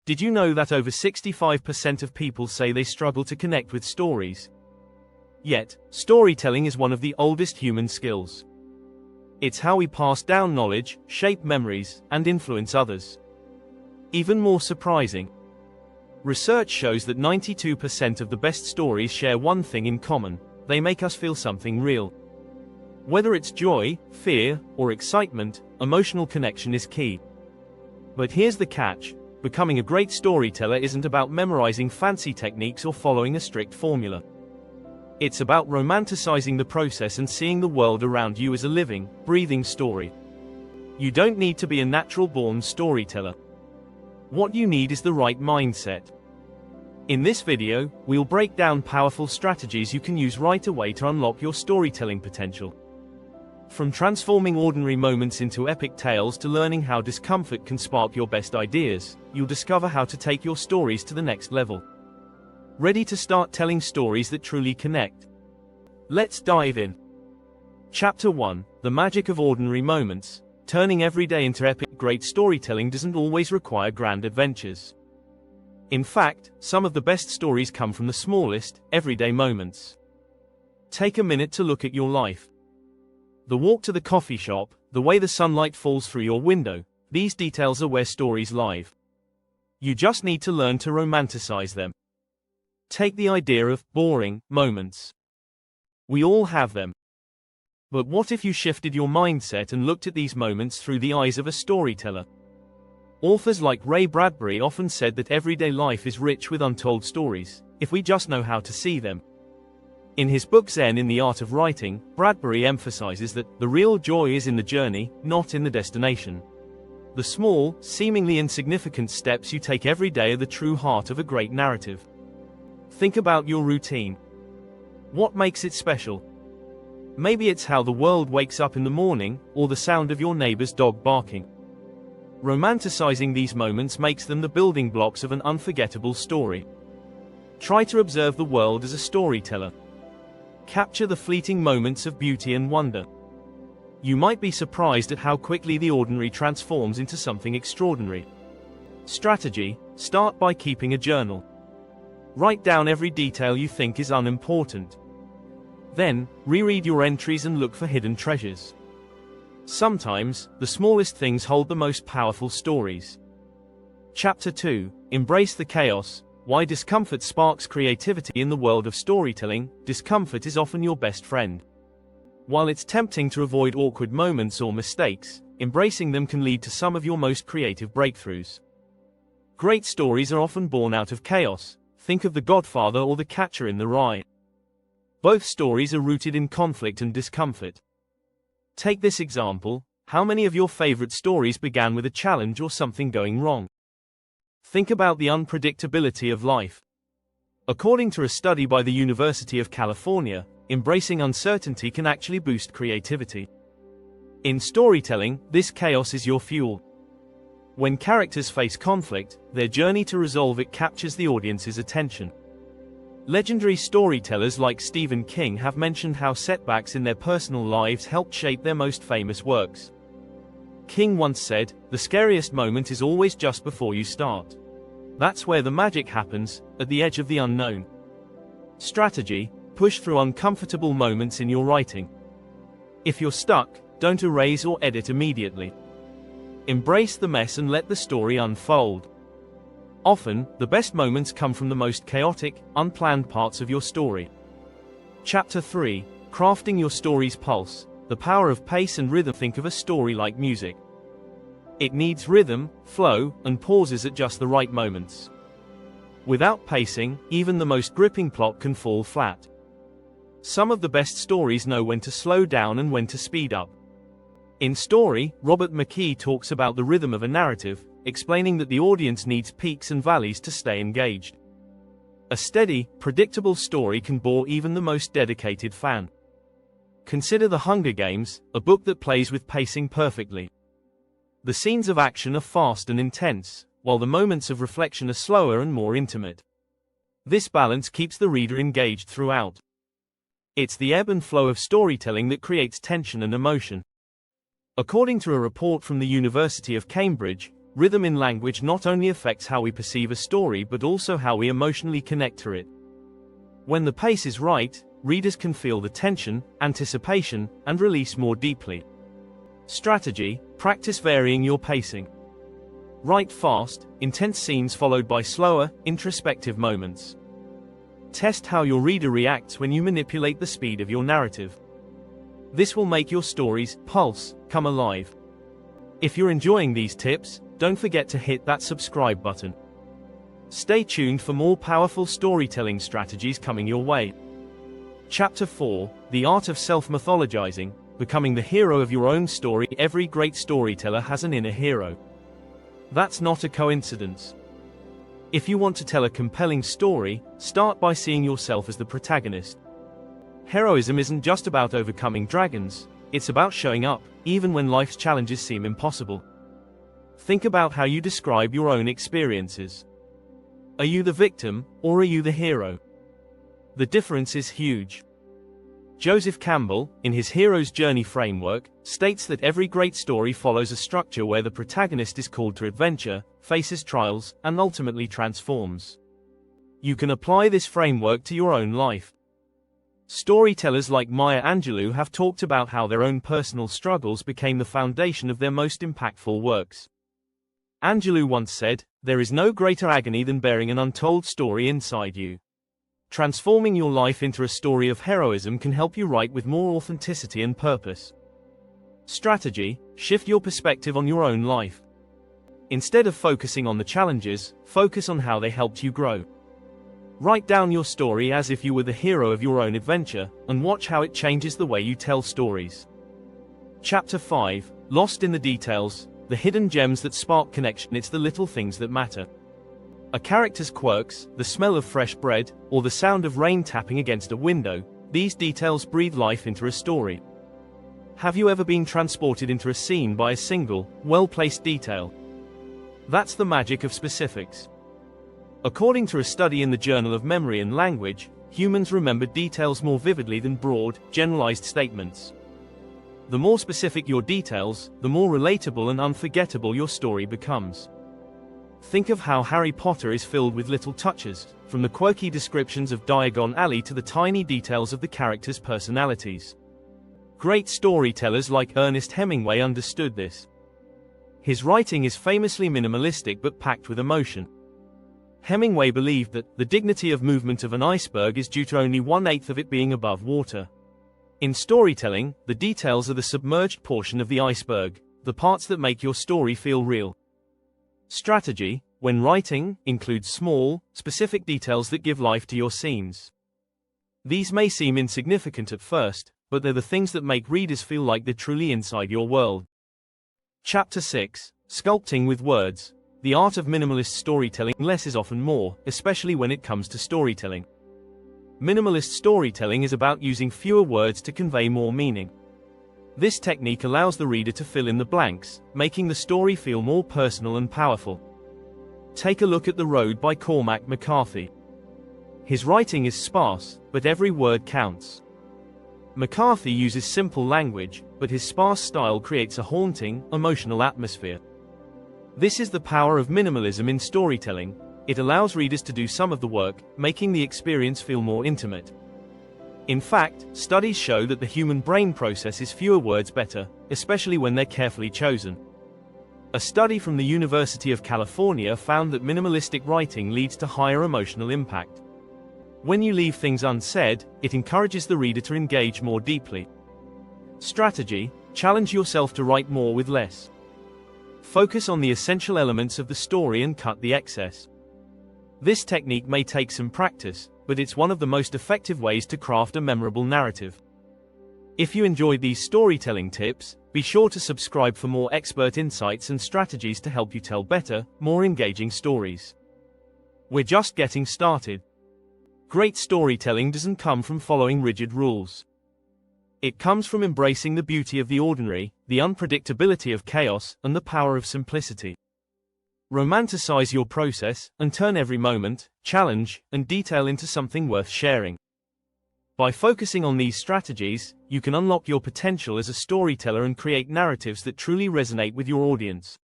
Did you know that over 65% of people say they struggle to connect with stories? Yet, storytelling is one of the oldest human skills. It's how we pass down knowledge, shape memories, and influence others. Even more surprising, research shows that 92% of the best stories share one thing in common: they make us feel something real. Whether it's joy, fear, or excitement, emotional connection is key. But here's the catch: becoming a great storyteller isn't about memorizing fancy techniques or following a strict formula. It's about romanticizing the process and seeing the world around you as a living, breathing story. You don't need to be a natural-born storyteller. What you need is the right mindset. In this video, we'll break down powerful strategies you can use right away to unlock your storytelling potential. From transforming ordinary moments into epic tales to learning how discomfort can spark your best ideas, you'll discover how to take your stories to the next level. Ready to start telling stories that truly connect? Let's dive in. Chapter 1: The Magic of Ordinary Moments. Turning every day into epic. Great storytelling doesn't always require grand adventures. In fact, some of the best stories come from the smallest, everyday moments. Take a minute to look at your life. The walk to the coffee shop, the way the sunlight falls through your window, these details are where stories live. You just need to learn to romanticize them. Take the idea of boring moments. We all have them. But what if you shifted your mindset and looked at these moments through the eyes of a storyteller? Authors like Ray Bradbury often said that everyday life is rich with untold stories, if we just know how to see them. In his book Zen in the Art of Writing, Bradbury emphasizes that the real joy is in the journey, not in the destination. The small, seemingly insignificant steps you take every day are the true heart of a great narrative. Think about your routine. What makes it special? Maybe it's how the world wakes up in the morning, or the sound of your neighbor's dog barking. Romanticizing these moments makes them the building blocks of an unforgettable story. Try to observe the world as a storyteller. Capture the fleeting moments of beauty and wonder. You might be surprised at how quickly the ordinary transforms into something extraordinary. Strategy: start by keeping a journal. Write down every detail you think is unimportant. Then, reread your entries and look for hidden treasures. Sometimes, the smallest things hold the most powerful stories. Chapter 2: Embrace the Chaos. Why discomfort sparks creativity. In the world of storytelling, discomfort is often your best friend. While it's tempting to avoid awkward moments or mistakes, embracing them can lead to some of your most creative breakthroughs. Great stories are often born out of chaos. Think of The Godfather or The Catcher in the Rye. Both stories are rooted in conflict and discomfort. Take this example: how many of your favorite stories began with a challenge or something going wrong? Think about the unpredictability of life. According to a study by the University of California, embracing uncertainty can actually boost creativity. In storytelling, this chaos is your fuel. When characters face conflict, their journey to resolve it captures the audience's attention. Legendary storytellers like Stephen King have mentioned how setbacks in their personal lives helped shape their most famous works. King once said, "The scariest moment is always just before you start. That's where the magic happens, at the edge of the unknown." Strategy: push through uncomfortable moments in your writing. If you're stuck, don't erase or edit immediately. Embrace the mess and let the story unfold. Often, the best moments come from the most chaotic, unplanned parts of your story. Chapter 3: Crafting your story's pulse. The power of pace and rhythm. Think of a story like music. It needs rhythm, flow, and pauses at just the right moments. Without pacing, even the most gripping plot can fall flat. Some of the best stories know when to slow down and when to speed up. In Story, Robert McKee talks about the rhythm of a narrative, explaining that the audience needs peaks and valleys to stay engaged. A steady, predictable story can bore even the most dedicated fan. Consider The Hunger Games, a book that plays with pacing perfectly. The scenes of action are fast and intense, while the moments of reflection are slower and more intimate. This balance keeps the reader engaged throughout. It's the ebb and flow of storytelling that creates tension and emotion. According to a report from the University of Cambridge, Rhythm in language not only affects how we perceive a story but also how we emotionally connect to it. When the pace is right, readers can feel the tension, anticipation, and release more deeply. Strategy: practice varying your pacing. Write fast, intense scenes followed by slower, introspective moments. Test how your reader reacts when you manipulate the speed of your narrative. This will make your story's pulse come alive. If you're enjoying these tips, don't forget to hit that subscribe button. Stay tuned for more powerful storytelling strategies coming your way. Chapter 4: The Art of Self-Mythologizing, Becoming the Hero of Your Own Story. Every great storyteller has an inner hero. That's not a coincidence. If you want to tell a compelling story, start by seeing yourself as the protagonist. Heroism isn't just about overcoming dragons, it's about showing up, even when life's challenges seem impossible. Think about how you describe your own experiences. Are you the victim, or are you the hero? The difference is huge. Joseph Campbell, in his Hero's Journey framework, states that every great story follows a structure where the protagonist is called to adventure, faces trials, and ultimately transforms. You can apply this framework to your own life. Storytellers like Maya Angelou have talked about how their own personal struggles became the foundation of their most impactful works. Angelou once said, "There is no greater agony than bearing an untold story inside you." Transforming your life into a story of heroism can help you write with more authenticity and purpose. Strategy: shift your perspective on your own life. Instead of focusing on the challenges, focus on how they helped you grow. Write down your story as if you were the hero of your own adventure, and watch how it changes the way you tell stories. Chapter 5: Lost in the Details, The Hidden Gems That Spark Connection. It's the little things that matter. A character's quirks, the smell of fresh bread, or the sound of rain tapping against a window, these details breathe life into a story. Have you ever been transported into a scene by a single, well-placed detail? That's the magic of specifics. According to a study in the Journal of Memory and Language, humans remember details more vividly than broad, generalized statements. The more specific your details, the more relatable and unforgettable your story becomes. Think of how Harry Potter is filled with little touches, from the quirky descriptions of Diagon Alley to the tiny details of the characters' personalities. Great storytellers like Ernest Hemingway understood this. His writing is famously minimalistic but packed with emotion. Hemingway believed that the dignity of movement of an iceberg is due to only 1/8 of it being above water. In storytelling, the details are the submerged portion of the iceberg, the parts that make your story feel real. Strategy: when writing, include small, specific details that give life to your scenes. These may seem insignificant at first, but they're the things that make readers feel like they're truly inside your world. Chapter 6: Sculpting with Words, The Art of Minimalist Storytelling. Less is often more, especially when it comes to storytelling. Minimalist storytelling is about using fewer words to convey more meaning. This technique allows the reader to fill in the blanks, making the story feel more personal and powerful. Take a look at The Road by Cormac McCarthy. His writing is sparse, but every word counts. McCarthy uses simple language, but his sparse style creates a haunting, emotional atmosphere. This is the power of minimalism in storytelling. It allows readers to do some of the work, making the experience feel more intimate. In fact, studies show that the human brain processes fewer words better, especially when they're carefully chosen. A study from the University of California found that minimalistic writing leads to higher emotional impact. When you leave things unsaid, it encourages the reader to engage more deeply. Strategy: challenge yourself to write more with less. Focus on the essential elements of the story and cut the excess. This technique may take some practice, but it's one of the most effective ways to craft a memorable narrative. If you enjoyed these storytelling tips, be sure to subscribe for more expert insights and strategies to help you tell better, more engaging stories. We're just getting started. Great storytelling doesn't come from following rigid rules. It comes from embracing the beauty of the ordinary, the unpredictability of chaos, and the power of simplicity. Romanticize your process, and turn every moment, challenge, and detail into something worth sharing. By focusing on these strategies, you can unlock your potential as a storyteller and create narratives that truly resonate with your audience.